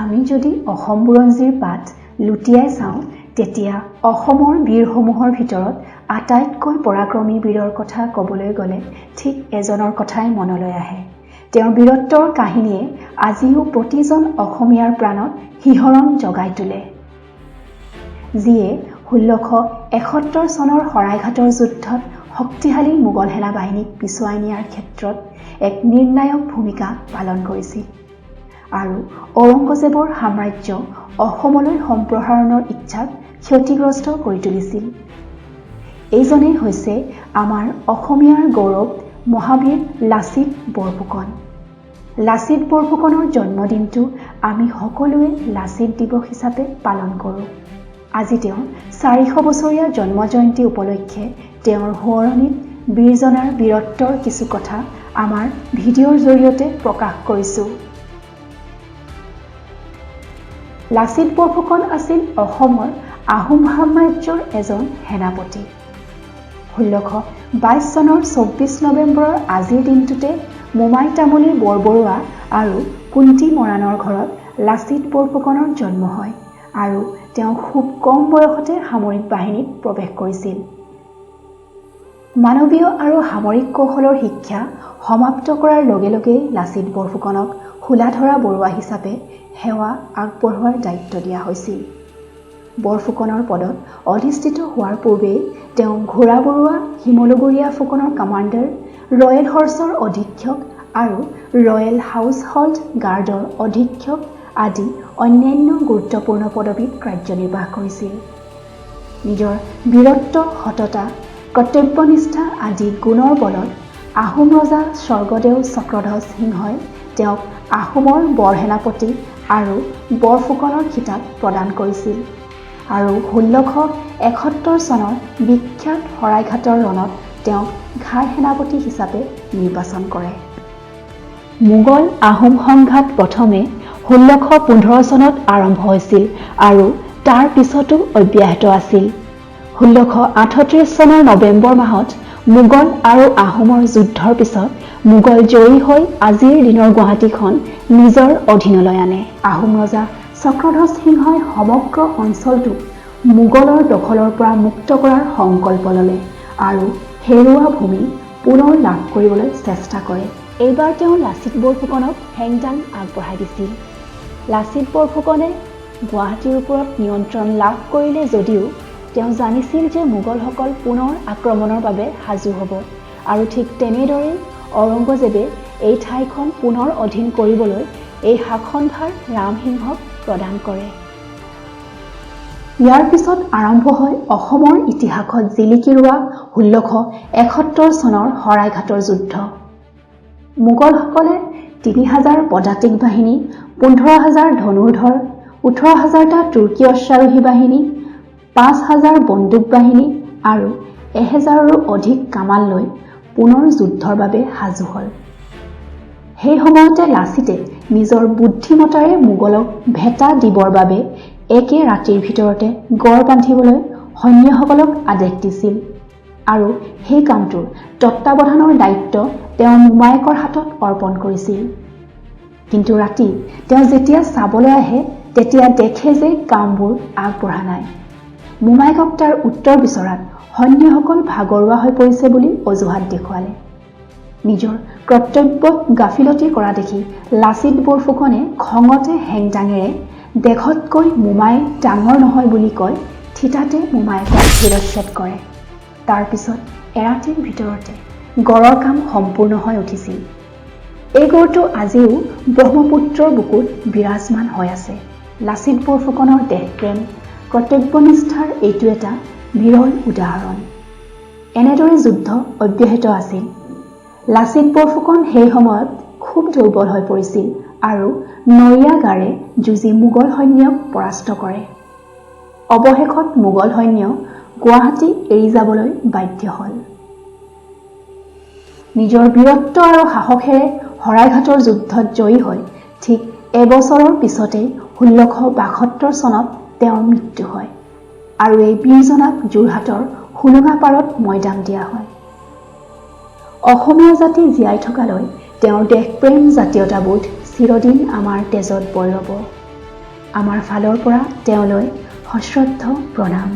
আমি যদি অসম বুৰঞ্জীৰ পাত লুটিয়াই চাওঁ তেতিয়া অসমৰ বীৰসমূহৰ ভিতৰত আটাইতকৈ পৰাক্ৰমী বীৰৰ কথা ক'বলৈ গ'লে ঠিক এজনৰ কথাই মনলৈ আহে। তেওঁৰ বীৰত্বৰ কাহিনীয়ে আজিও প্ৰতিজন অসমীয়াৰ প্ৰাণত শিহৰণ জগাই তোলে, যিয়ে 1671 চনৰ শৰাইঘাটৰ যুদ্ধত শক্তিশালী মোগল সেনাবাহিনীক পিছুৱাই নিয়াৰ ক্ষেত্ৰত এক নিৰ্ণায়ক ভূমিকা পালন কৰিছিল আৰু ঔৰংগজেবৰ সাম্ৰাজ্য অসমলৈ সম্প্ৰসাৰণৰ ইচ্ছাক ক্ষতিগ্ৰস্ত কৰি তুলিছিল। এইজনেই হৈছে আমাৰ অসমীয়াৰ গৌৰৱ মহাবীৰ লাচিত বৰফুকন। লাচিত বৰফুকনৰ জন্মদিনটো আমি সকলোৱে লাচিত দিৱস হিচাপে পালন কৰোঁ। আজি তেওঁৰ 400 বছৰীয়া জন্ম জয়ন্তী উপলক্ষে তেওঁৰ সোঁৱৰণিত বীৰজনাৰ বীৰত্বৰ কিছু কথা আমাৰ ভিডিঅ'ৰ জৰিয়তে প্ৰকাশ কৰিছোঁ। লাচিত বৰফুকন আছিল অসমৰ আহোম সাম্ৰাজ্যৰ এজন সেনাপতি। 1622 চনৰ 24 নৱেম্বৰৰ আজিৰ দিনটোতে মোমাই তামুলী বৰবৰুৱা আৰু কুন্তী মৰাণৰ ঘৰত লাচিত বৰফুকনৰ জন্ম হয় আৰু তেওঁ খুব কম বয়সতে সামৰিক বাহিনীত প্ৰৱেশ কৰিছিল। মানৱীয় আৰু সামৰিক কৌশলৰ শিক্ষা সমাপ্ত কৰাৰ লগে লগেই লাচিত বৰফুকনক খোলাধৰা বৰুৱা হিচাপে সেৱা আগবঢ়োৱাৰ দায়িত্ব দিয়া হৈছিল। বৰফুকনৰ পদত অধিষ্ঠিত হোৱাৰ পূৰ্বেই তেওঁ ঘোঁৰা বৰুৱা, শিমলুগুৰীয়া ফুকনৰ কামাণ্ডাৰ, ৰয়েল হৰ্চৰ অধীক্ষক আৰু ৰয়েল হাউচ হল্ড গাৰ্ডৰ অধীক্ষক আদি অন্যান্য গুৰুত্বপূৰ্ণ পদবীত কাৰ্যনিৰ্বাহ কৰিছিল। নিজৰ বীৰত্ব, সততা, কৰ্তব্যনিষ্ঠা আদি গুণৰ বলত আহোম ৰজা স্বৰ্গদেউ চক্ৰধ্বজ সিংহই তেওঁক আহোমৰ বৰসেনাপতি আৰু বৰফুকনৰ খিতাপ প্ৰদান কৰিছিল আৰু 1671 চনৰ বিখ্যাত শৰাইঘাটৰ ৰণত তেওঁক ঘাই সেনাপতি হিচাপে নিৰ্বাচন কৰে। মোগল আহোম সংঘাত প্ৰথমে 1615 চনত আৰম্ভ হৈছিল আৰু তাৰ পিছতো অব্যাহত আছিল। 1638 চনৰ নৱেম্বৰ মাহত মোগল আৰু আহোমৰ যুদ্ধৰ পিছত মোগল জয়ী হৈ আজিৰ দিনৰ গুৱাহাটীখন নিজৰ অধীনলৈ আনে। আহোম ৰজা চক্ৰধ্বজ সিংহই সমগ্ৰ অঞ্চলটোক মোগলৰ দখলৰ পৰা মুক্ত কৰাৰ সংকল্প ল'লে আৰু হেৰুৱা ভূমি পুনৰ লাভ কৰিবলৈ চেষ্টা কৰে। এইবাৰ তেওঁ লাচিত বৰফুকনক হেংদাং আগবঢ়াই দিছিল। লাচিত বৰফুকনে গুৱাহাটীৰ ওপৰত নিয়ন্ত্ৰণ লাভ কৰিলে যদিও তেওঁ জানিছিল যে মোগলসকল পুনৰ আক্ৰমণৰ বাবে সাজু হ'ব আৰু ঠিক তেনেদৰেই ঔৰংগজেবে এই ঠাইখন পুনৰ অধীন কৰিবলৈ এই শাসনভাৰ ৰামসিংহক প্ৰদান কৰে। ইয়াৰ পিছত আৰম্ভ হয় অসমৰ ইতিহাসত জিলিকি ৰোৱা 1671 চনৰ শৰাইঘাটৰ যুদ্ধ। মোগলসকলে 3000 পদাতিক বাহিনী, 15000 ধনুৰ্ধৰ, 18000টা তুৰ্কী অশ্বাৰোহী বাহিনী, 5000 বন্দুক বাহিনী আৰু 1000ৰো অধিক কামান লৈ পুনৰ যুদ্ধৰ বাবে সাজু হ'ল। সেই সময়তে লাচিতে নিজৰ বুদ্ধিমতাৰে মোগলক ভেটা দিবৰ বাবে একে ৰাতিৰ ভিতৰতে গড় বান্ধিবলৈ সৈন্যসকলক আদেশ দিছিল আৰু সেই কামটোৰ তত্বাৱধানৰ দায়িত্ব তেওঁ মোমায়েকৰ হাতত অৰ্পণ কৰিছিল। কিন্তু ৰাতি তেওঁ যেতিয়া চাবলৈ আহে তেতিয়া দেখে যে কামবোৰ আগবঢ়া নাই। মোমায়েকক তাৰ উত্তৰ বিচৰাত সৈন্যসকল ভাগৰুৱা হৈ পৰিছে বুলি অজুহাত দেখুৱালে। নিজৰ কৰ্তব্যত গাফিলতি কৰা দেখি লাচিত বৰফুকনে খঙতে হেংদাঙেৰে দেশতকৈ মোমাই ডাঙৰ নহয় বুলি কৈ থিতাতে মোমায়েকক শিৰচ্ছেদ কৰে। তাৰ পিছত এৰাতিৰ ভিতৰতে গড়ৰ কাম সম্পূৰ্ণ হৈ উঠিছিল। এই গড়টো আজিও ব্ৰহ্মপুত্ৰৰ বুকুত বিৰাজমান হৈ আছে। লাচিত বৰফুকনৰ দেশপ্ৰেম, কৰ্তব্যনিষ্ঠাৰ এইটো এটা বিৰল উদাহৰণ। এনেদৰে যুদ্ধ অব্যাহত আছিল। লাচিত বৰফুকন সেই সময়ত খুব দুৰ্বল হৈ পৰিছিল আৰু নৰিয়া গাৰে যুঁজি মোগল সৈন্যক পৰাস্ত কৰে। অৱশেষত মোগল সৈন্য গুৱাহাটী এৰি যাবলৈ বাধ্য হ'ল। নিজৰ বীৰত্ব আৰু সাহসেৰে শৰাইঘাটৰ যুদ্ধত জয়ী হৈ ঠিক এবছৰৰ পিছতেই 1672 চনত তেওঁৰ মৃত্যু হয় আৰু এই বীৰজনাক যোৰহাটৰ হোলোঙাপাৰত মৈদাম দিয়া হয়। অসমীয়া জাতি জীয়াই থকালৈ তেওঁৰ দেশপ্ৰেম, জাতীয়তাবোধ চিৰদিন আমাৰ তেজত বৈ ৰ'ব। আমাৰ ফালৰ পৰা তেওঁলৈ সশ্ৰদ্ধ প্ৰণাম।